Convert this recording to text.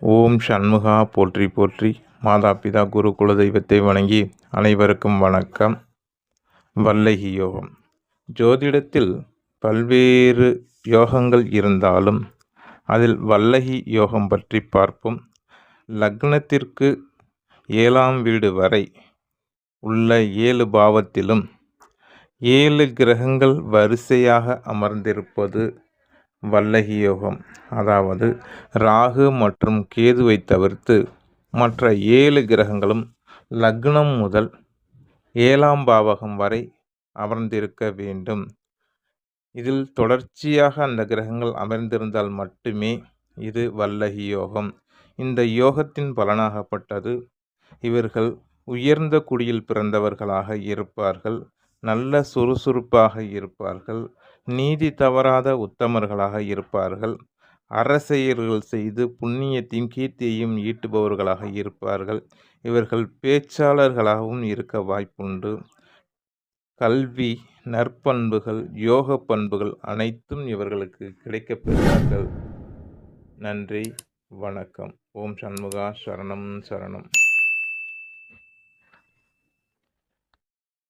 ஓம் சண்முகா போற்றி போற்றி. மாதா பிதா குரு குலதெய்வத்தை வணங்கி அனைவருக்கும் வணக்கம். வல்லகி யோகம். ஜோதிடத்தில் பல்வேறு யோகங்கள் இருந்தாலும் அதில் வல்லகி யோகம் பற்றி பார்ப்போம். லக்னத்திற்கு 7ஆம் வீடு வரை உள்ள 7 பாவத்திலும் 7 கிரகங்கள் வரிசையாக அமர்ந்திருப்பது வல்லகி யோகம். அதாவது ராகு மற்றும் கேதுவை தவிர்த்து மற்ற 7 கிரகங்களும் லக்னம் முதல் 7ஆம் பாவகம் வரை அமர்ந்திருக்க வேண்டும். இதில் தொடர்ச்சியாக அந்த கிரகங்கள் அமர்ந்திருந்தால் மட்டுமே இது வல்லகி யோகம். இந்த யோகத்தின் பலனாகப்பட்டது இவர்கள் உயர்ந்த குடியில் பிறந்தவர்களாக இருப்பார்கள், நல்ல சுறுசுறுப்பாக இருப்பார்கள், நீதி தவறாத உத்தமர்களாக இருப்பார்கள், அறச்செயல்கள் செய்து புண்ணியத்தையும் கீர்த்தியையும் ஈட்டுபவர்களாக இருப்பார்கள். இவர்கள் பேச்சாளர்களாகவும் இருக்க வாய்ப்புண்டு. கல்வி, நற்பண்புகள், யோக பண்புகள் அனைத்தும் இவர்களுக்கு கிடைக்கப் பெறுவார்கள். நன்றி, வணக்கம். ஓம் சண்முகா சரணம் சரணம்.